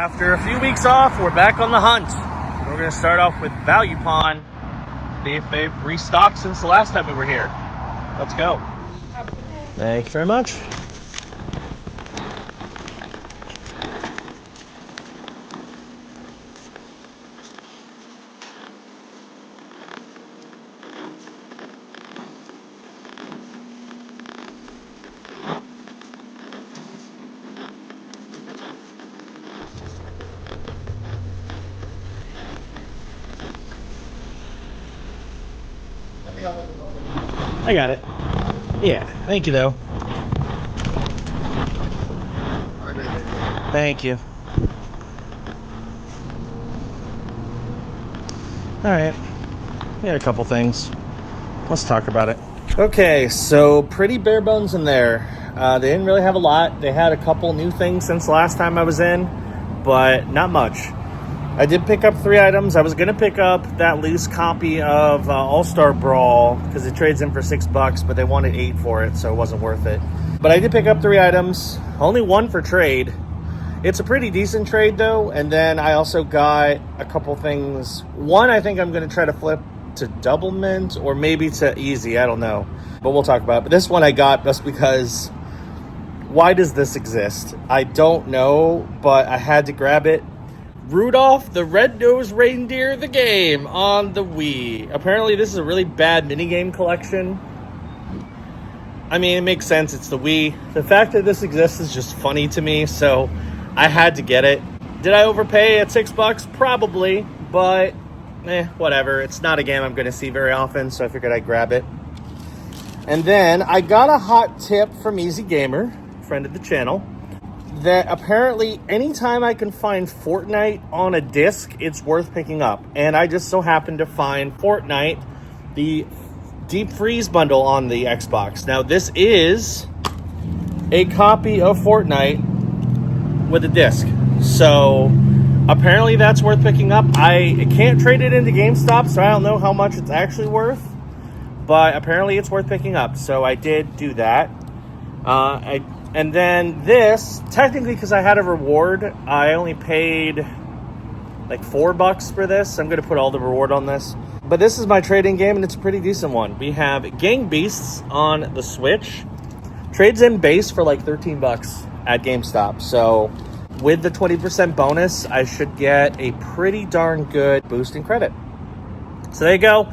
After a few weeks off, we're back on the hunt. We're going to start off with Value Pawn. See if they've restocked since the last time we were here. Let's go. Thank you very much. I got it. Yeah, thank you though. Thank you. Alright, we had a couple things. Let's talk about it. Okay, so pretty bare bones in there. They didn't really have a lot. They had a couple new things since the last time I was in, but not much. I did pick up 3 items. I was going to pick up that loose copy of All-Star Brawl because it trades in for $6, but they wanted 8 for it, so it wasn't worth it. But I did pick up 3 items, only 1 for trade. It's a pretty decent trade, though, and then I also got a couple things. One, I think I'm going to try to flip to double mint or maybe to easy. I don't know, but we'll talk about it. But this one I got just because, why does this exist? I don't know, but I had to grab it. Rudolph the Red-Nosed Reindeer, the game on the Wii. Apparently, this is a really bad minigame collection. I mean, it makes sense. It's the Wii. The fact that this exists is just funny to me, so I had to get it. Did I overpay at $6? Probably, but whatever. It's not a game I'm going to see very often, so I figured I'd grab it. And then I got a hot tip from Easy Gamer, friend of the channel, that apparently anytime I can find Fortnite on a disc, it's worth picking up. And I just so happened to find Fortnite, the Deep Freeze bundle on the Xbox. Now, this is a copy of Fortnite with a disc. So, apparently that's worth picking up. I can't trade it into GameStop, so I don't know how much it's actually worth. But apparently it's worth picking up. So, I did do that. And then this, technically because I had a reward, I only paid like $4 for this. I'm going to put all the reward on this. But this is my trading game, and it's a pretty decent one. We have Gang Beasts on the Switch. Trades in base for like $13 at GameStop. So with the 20% bonus, I should get a pretty darn good boost in credit. So there you go.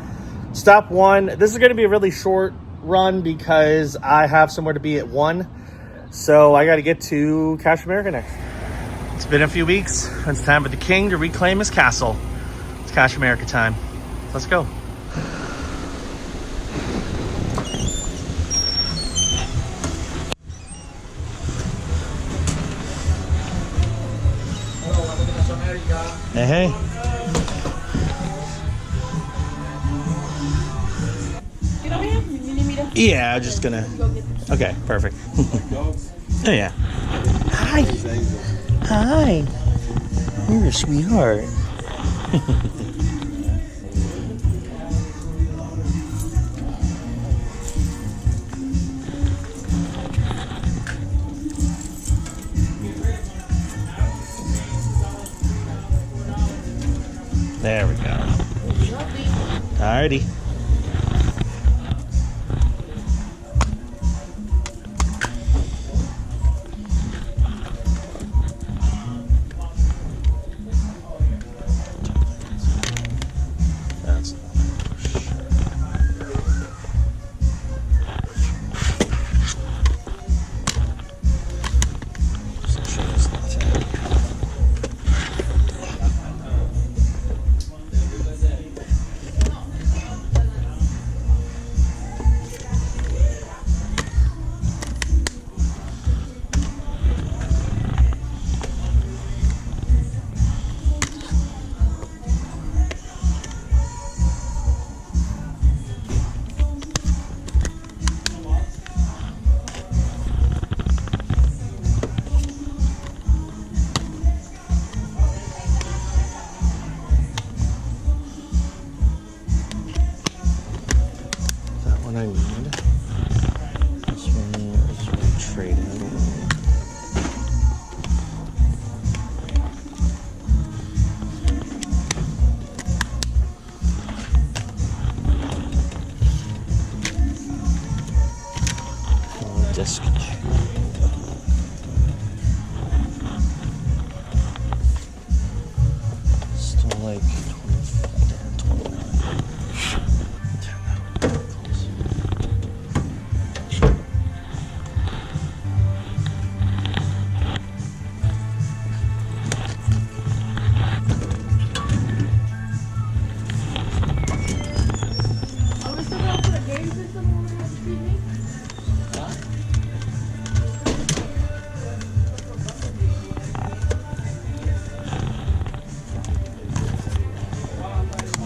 Stop 1. This is going to be a really short run because I have somewhere to be at 1. So I got to get to Cash America next. It's been a few weeks. It's time for the king to reclaim his castle. It's Cash America time. Let's go. Hey, hey. Yeah, I'm just gonna. Okay, perfect. Oh yeah. Hi. Hi. You're a sweetheart. There we go. Alrighty. disc. Still like 29. Are we still gonna put a game system on the TV?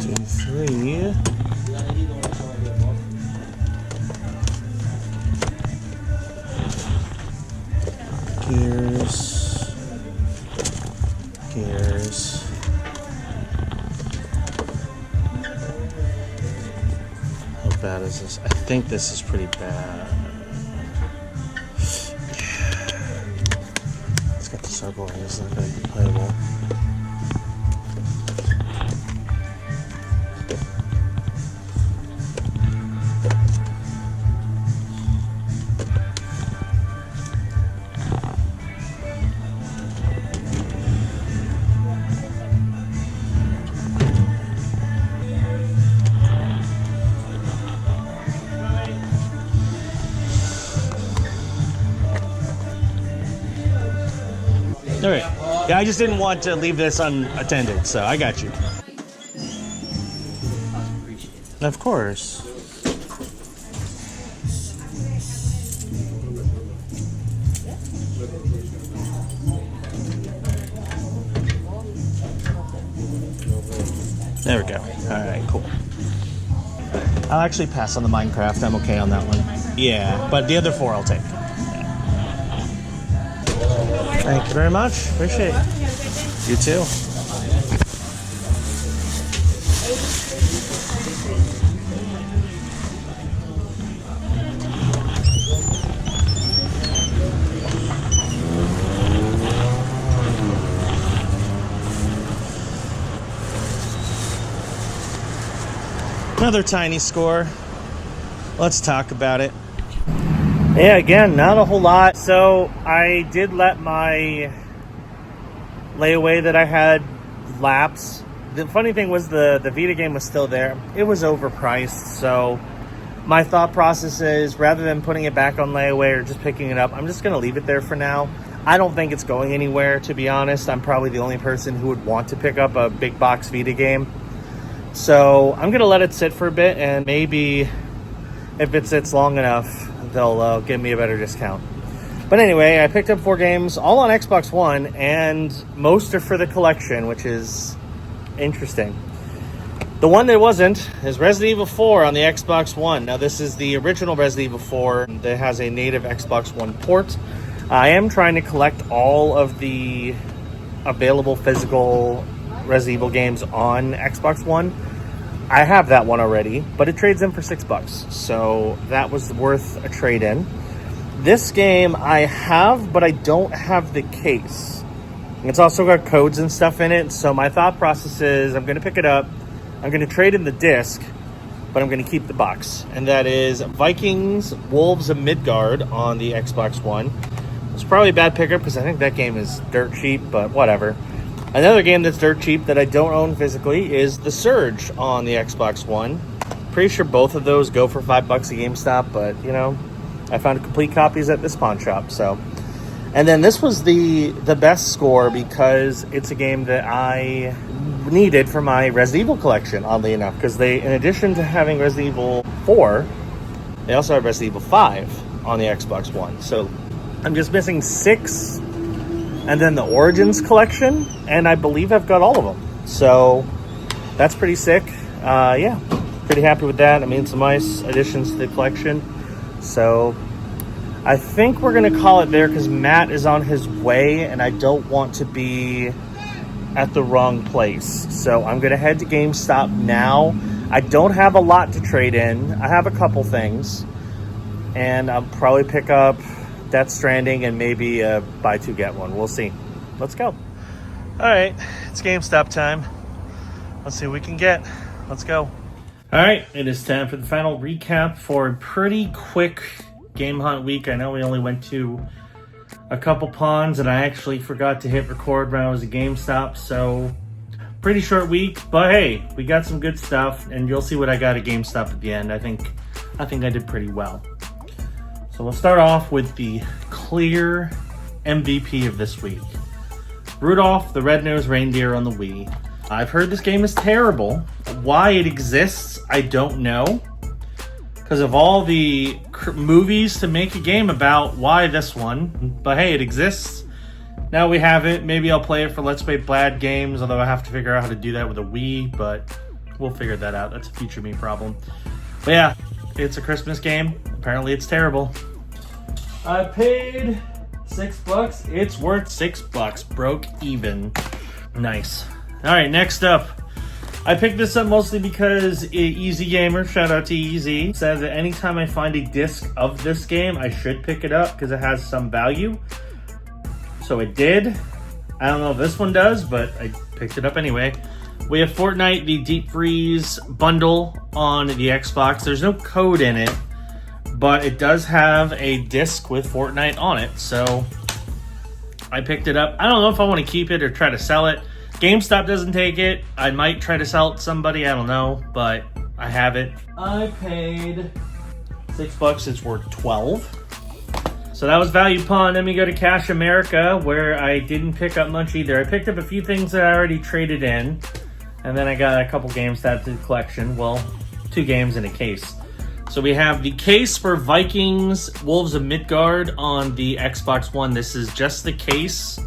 Two, three. Gears. Gears. How bad is this? I think this is pretty bad. It's got the circle here. It's not going to be playable. All right. Yeah, I just didn't want to leave this unattended, so I got you. Of course. There we go. All right, cool. I'll actually pass on the Minecraft. I'm okay on that one. Yeah, but the other four I'll take. Thank you very much. Appreciate it. You too. Another tiny score. Let's talk about it. Yeah, again, not a whole lot. So I did let my layaway that I had lapse. The funny thing was the Vita game was still there. It was overpriced. So my thought process is rather than putting it back on layaway or just picking it up, I'm just going to leave it there for now. I don't think it's going anywhere, to be honest. I'm probably the only person who would want to pick up a big box Vita game. So I'm going to let it sit for a bit, and maybe if it sits long enough, they'll give me a better discount. But anyway, I picked up 4 games, all on Xbox One, and most are for the collection, which is interesting. The one that wasn't is Resident Evil 4 on the Xbox One. Now, this is the original Resident Evil 4 that has a native Xbox One port. I am trying to collect all of the available physical Resident Evil games on Xbox One. I have that one already, but it trades in for $6, so that was worth a trade-in. This game I have, but I don't have the case. It's also got codes and stuff in it, so my thought process is I'm going to pick it up, I'm going to trade in the disc, but I'm going to keep the box. And that is Vikings Wolves of Midgard on the Xbox One. It's probably a bad pickup because I think that game is dirt cheap, but whatever. Another game that's dirt cheap that I don't own physically is The Surge on the Xbox One. Pretty sure both of those go for $5 at GameStop, but, you know, I found complete copies at this pawn shop, so. And then this was the best score because it's a game that I needed for my Resident Evil collection, oddly enough, because they, in addition to having Resident Evil 4, they also have Resident Evil 5 on the Xbox One. So I'm just missing 6 and then the Origins collection, and I believe I've got all of them. So that's pretty sick. Yeah, pretty happy with that. I mean, some nice additions to the collection. So I think we're going to call it there because Matt is on his way, and I don't want to be at the wrong place. So I'm going to head to GameStop now. I don't have a lot to trade in. I have a couple things, and I'll probably pick up Death Stranding and maybe buy 2 get 1. We'll see. Let's go. All right, it's GameStop time. Let's see what we can get. Let's go. All right, it is time for the final recap for a pretty quick game hunt week. I know we only went to a couple ponds, and I actually forgot to hit record when I was at GameStop, so pretty short week, but hey, we got some good stuff, and you'll see what I got at GameStop at the end. I think I did pretty well. So we'll start off with the clear MVP of this week. Rudolph the Red-Nosed Reindeer on the Wii. I've heard this game is terrible. Why it exists, I don't know. Because of all the movies to make a game about, why this one? But hey, it exists. Now we have it. Maybe I'll play it for Let's Play Bad Games, although I have to figure out how to do that with a Wii, but we'll figure that out. That's a future me problem. But yeah, it's a Christmas game. Apparently it's terrible. I paid $6. It's worth $6. Broke even. Nice. Alright, next up. I picked this up mostly because Easy Gamer, shout out to Easy, said that anytime I find a disc of this game, I should pick it up because it has some value. So it did. I don't know if this one does, but I picked it up anyway. We have Fortnite, the Deep Freeze bundle on the Xbox. There's no code in it, but it does have a disc with Fortnite on it. So I picked it up. I don't know if I want to keep it or try to sell it. GameStop doesn't take it. I might try to sell it to somebody. I don't know, but I have it. I paid $6. It's worth $12. So that was Value Pawn. Then we go to Cash America, where I didn't pick up much either. I picked up a few things that I already traded in, and then I got a couple games to add to the collection. Well, 2 games in a case. So we have the case for Vikings Wolves of Midgard on the Xbox One. This is just the case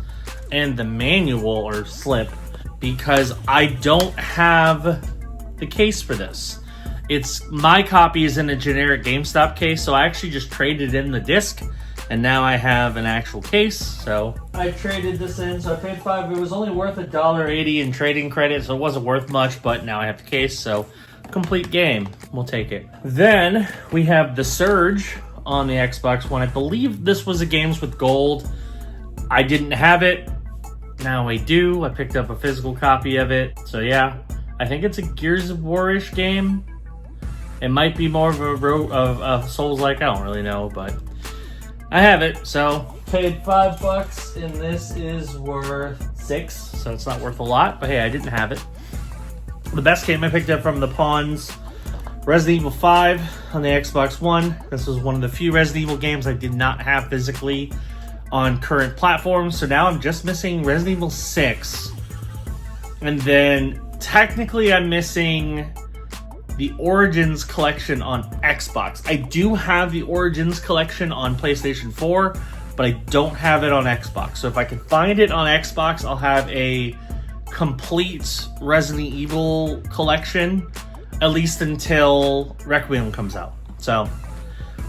and the manual or slip, because I don't have the case for this. My copy is in a generic GameStop case, so I actually just traded in the disc, and now I have an actual case. So I traded this in, so I paid $5. It was only worth $1.80 in trading credit, so it wasn't worth much, but now I have the case, so complete game. We'll take it. Then we have The Surge on the Xbox One. I believe this was a Games with Gold. I didn't have it. Now I do. I picked up a physical copy of it. So yeah, I think it's a Gears of War-ish game. It might be more of a Souls-like. I don't really know, but I have it. So paid $5, and this is worth $6. So it's not worth a lot, but hey, I didn't have it. The best game I picked up from the pawns, Resident Evil 5 on the Xbox One. This was one of the few Resident Evil games I did not have physically on current platforms, so now I'm just missing Resident Evil 6, and then technically I'm missing the Origins collection on Xbox. I do have the Origins collection on PlayStation 4, but I don't have it on Xbox. So if I can find it on Xbox, I'll have a complete Resident Evil collection, at least until Requiem comes out. So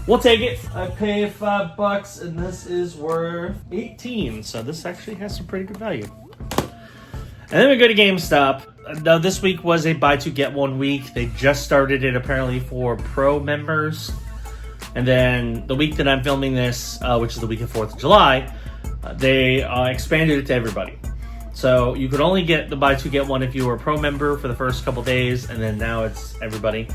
we'll take it. I pay $5, and this is worth $18. So this actually has some pretty good value. And then we go to GameStop. Now this week was a buy two get one week. They just started it apparently for Pro members. And then the week that I'm filming this, which is the week of 4th of July, they expanded it to everybody. So you could only get the buy two get one if you were a Pro member for the first couple days, and then now it's everybody.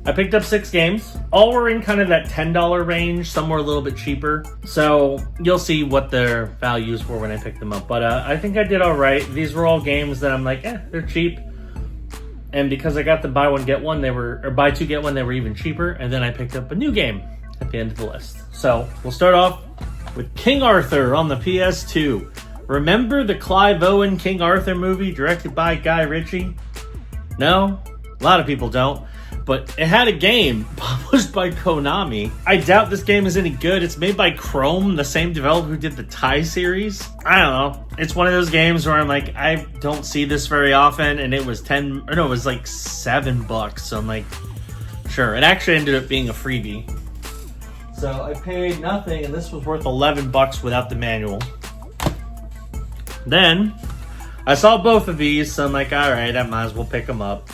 I picked up 6 games. All were in kind of that $10 range. Some were a little bit cheaper. So you'll see what their values were when I picked them up. But I think I did all right. These were all games that I'm like, they're cheap. And because I got the buy one get one, buy two get one, they were even cheaper. And then I picked up a new game at the end of the list. So we'll start off with King Arthur on the PS2. Remember the Clive Owen King Arthur movie directed by Guy Ritchie? No? A lot of people don't. But it had a game published by Konami. I doubt this game is any good. It's made by Chrome, the same developer who did the Tai series. I don't know. It's one of those games where I'm like, I don't see this very often, and it was it was like $7. So I'm like, sure. It actually ended up being a freebie. So I paid nothing, and this was worth $11 without the manual. Then I saw both of these, so I'm like, all right, I might as well pick them up.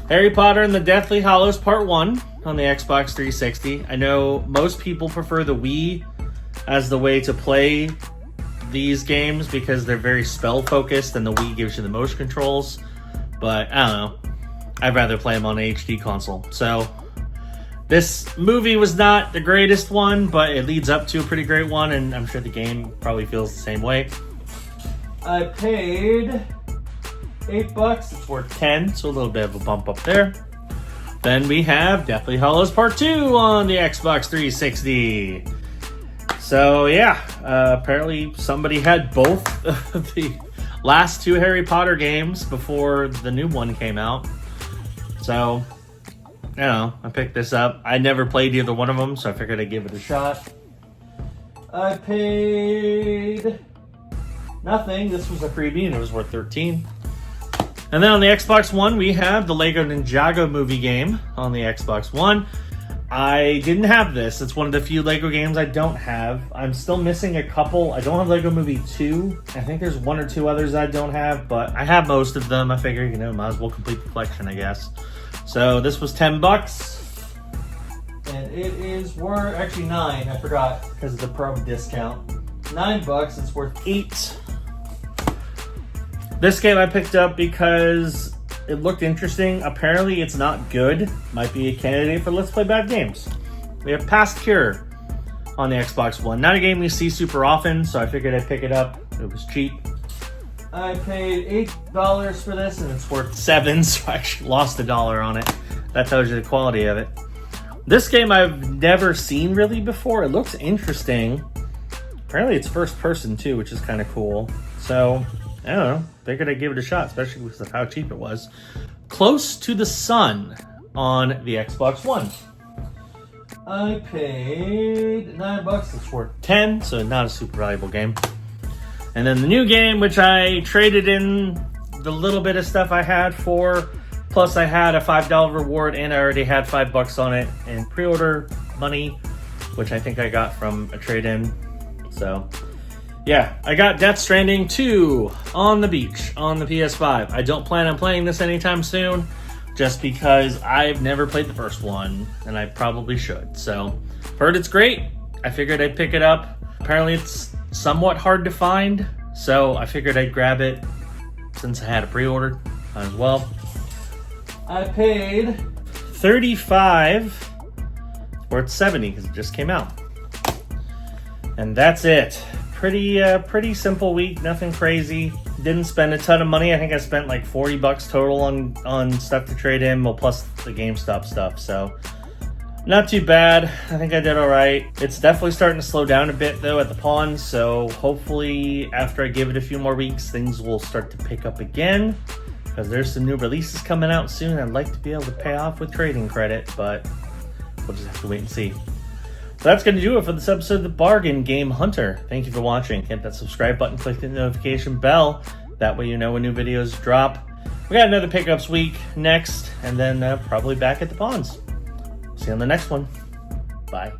Harry Potter and the Deathly Hallows Part 1 on the Xbox 360. I know most people prefer the Wii as the way to play these games because they're very spell-focused and the Wii gives you the motion controls. But, I don't know. I'd rather play them on an HD console. So, This movie was not the greatest one, but it leads up to a pretty great one, and I'm sure the game probably feels the same way. I paid $8. It's worth 10, so a little bit of a bump up there. Then we have Deathly Hallows Part 2 on the Xbox 360. So yeah, apparently somebody had both of the last 2 Harry Potter games before the new one came out. So, you know, I picked this up. I never played either one of them, so I figured I'd give it a shot. I paid nothing. This was a freebie and it was worth 13. And then on the Xbox One, we have the Lego Ninjago movie game on the Xbox One. I didn't have this. It's one of the few Lego games I don't have. I'm still missing a couple. I don't have Lego Movie 2. I think there's 1 or 2 others I don't have, but I have most of them. I figure, you know, might as well complete the collection, I guess. So this was $10. And it is worth, actually 9, I forgot, because of the pro discount. $9, it's worth 8. This game I picked up because it looked interesting. Apparently it's not good. Might be a candidate for Let's Play Bad Games. We have Past Cure on the Xbox One. Not a game we see super often, so I figured I'd pick it up. It was cheap. I paid $8 for this, and it's worth 7, so I actually lost $1 on it. That tells you the quality of it. This game I've never seen really before. It looks interesting. Apparently it's first person too, which is kind of cool. So, I don't know. Figured I'd give it a shot, especially because of how cheap it was. Close to the Sun on the Xbox One. I paid $9. It's worth 10, so not a super valuable game. And then the new game, which I traded in the little bit of stuff I had for, plus I had a $5 reward, and I already had $5 on it in pre-order money, which I think I got from a trade-in. So, yeah, I got Death Stranding 2 on the beach on the PS5. I don't plan on playing this anytime soon, just because I've never played the first one, and I probably should. So, heard it's great. I figured I'd pick it up. Apparently it's somewhat hard to find, so I figured I'd grab it since I had it pre-ordered as well. I paid $35, worth 70 because it just came out. And that's it. Pretty simple week, nothing crazy. Didn't spend a ton of money. I think I spent like $40 total on stuff to trade in, well, plus the GameStop stuff. So not too bad. I think I did all right. It's definitely starting to slow down a bit though at the pawn. So hopefully after I give it a few more weeks, things will start to pick up again, because there's some new releases coming out soon. I'd like to be able to pay off with trading credit, but we'll just have to wait and see. So that's going to do it for this episode of The Bargain Game Hunter. Thank you for watching. Hit that subscribe button, click the notification bell. That way you know when new videos drop. We got another pickups week next, and then probably back at the pawns. See you on the next one. Bye.